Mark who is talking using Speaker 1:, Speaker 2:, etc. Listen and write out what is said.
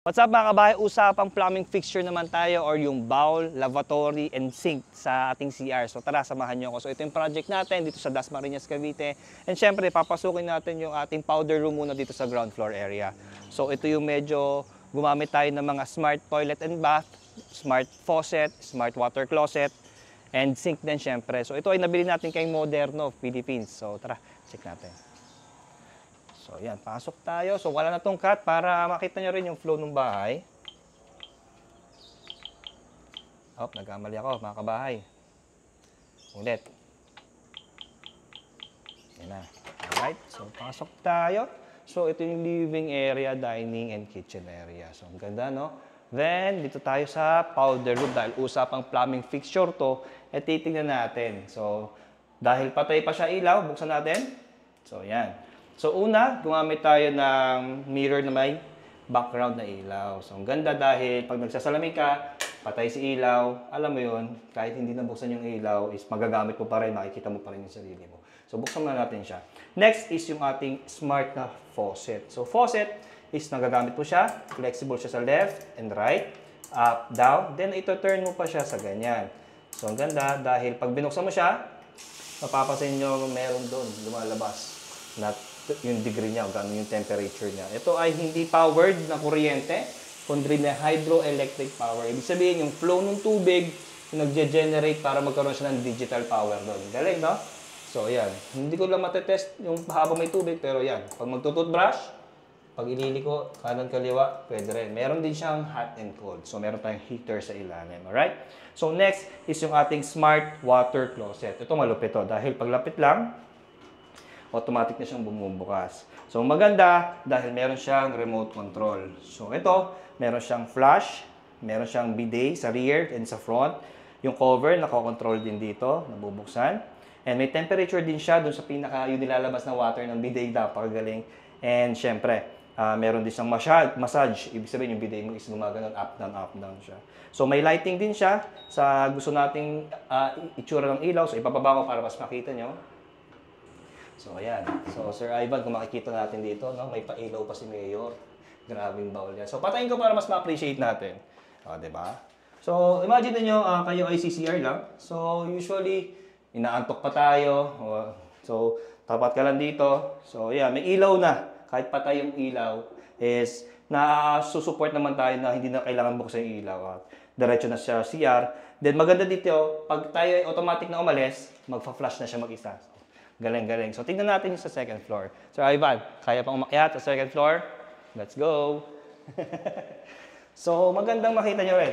Speaker 1: What's up mga kabahay? Usapang plumbing fixture naman tayo or yung bowl, lavatory, and sink sa ating CR. So tara, samahan nyo ako. So ito yung project natin dito sa Dasmariñas, Cavite. And syempre, papasukin natin yung ating powder room muna dito sa ground floor area. So ito yung medyo gumamit tayo ng mga smart toilet and bath, smart faucet, smart water closet, and sink din syempre. So ito ay nabili natin kay Moderno, Philippines. So tara, check natin. So, yan. Pasok tayo. So, wala na tong cut para makita nyo rin yung flow ng bahay. Oh, nagkamali ako, mga kabahay. Ulit. Yan na. Alright. So, pasok tayo. So, ito yung living area, dining, and kitchen area. So, ang ganda, no? Then, dito tayo sa powder room. Dahil usapang plumbing fixture to, titingnan natin. So, dahil patay pa siya ilaw, buksan natin. So, yan. So, una, gumamit tayo ng mirror na may background na ilaw. So, ang ganda dahil pag nagsasalamin ka, patay si ilaw, alam mo yun, kahit hindi nabuksan yung ilaw, is magagamit mo pa rin, makikita mo pa rin yung sarili mo. So, buksan na natin siya. Next is yung ating smart na faucet. So, faucet is nagagamit mo siya, flexible siya sa left and right, up, down, then ito turn mo pa siya sa ganyan. So, ang ganda dahil pag binuksan mo siya, mapapansin nyo meron doon, lumalabas na yung degree niya, gano'n yung temperature niya. Ito ay hindi powered na kuryente, kundi na hydroelectric power. Ibig sabihin, yung flow ng tubig, yung nagge-generate para magkaroon siya ng digital power doon. Galing, no? So, yan. Hindi ko lang matetest yung habang may tubig, pero yan. Pag magtututbrush, pag ililiko, kanan kaliwa, pwede rin. Meron din siyang hot and cold. So, meron tayong heater sa ilalim. Alright? So, next is yung ating smart water closet. Ito malupit to dahil paglapit lang, automatic na siyang bumubukas. So, maganda dahil meron siyang remote control. So, ito, meron siyang flush, meron siyang bidet sa rear and sa front. Yung cover, nakakontrol din dito, nabubuksan. And may temperature din siya dun sa yung nilalabas na water ng bidet, napakagaling. And, syempre, meron din siyang massage. Ibig sabihin, yung bidet mo is gumaganon, up, down siya. So, may lighting din siya sa gusto nating itsura ng ilaw. So, ipababa ko para mas makita nyo. So, ayan. So, Sir Ivan, kung makikita natin dito, no, may pailaw pa si Mayor. Grabing bowl yan. So, patayin ko para mas ma-appreciate natin. O, diba? So, imagine niyo kayo ay CCR lang. So, usually, inaantok pa tayo. So, tapat ka lang dito. So, yeah, may ilaw na. Kahit patay yung ilaw, is na-susupport naman tayo na hindi na kailangan buksan yung ilaw. Diretso na siya CR. Then, maganda dito, pag tayo ay automatic na umalis, magfa-flash na siya mag-isa. Galing-galing. So, tingnan natin yung sa second floor. Sir Ivan, kaya pang umakyat sa second floor? Let's go! So, magandang makita nyo rin.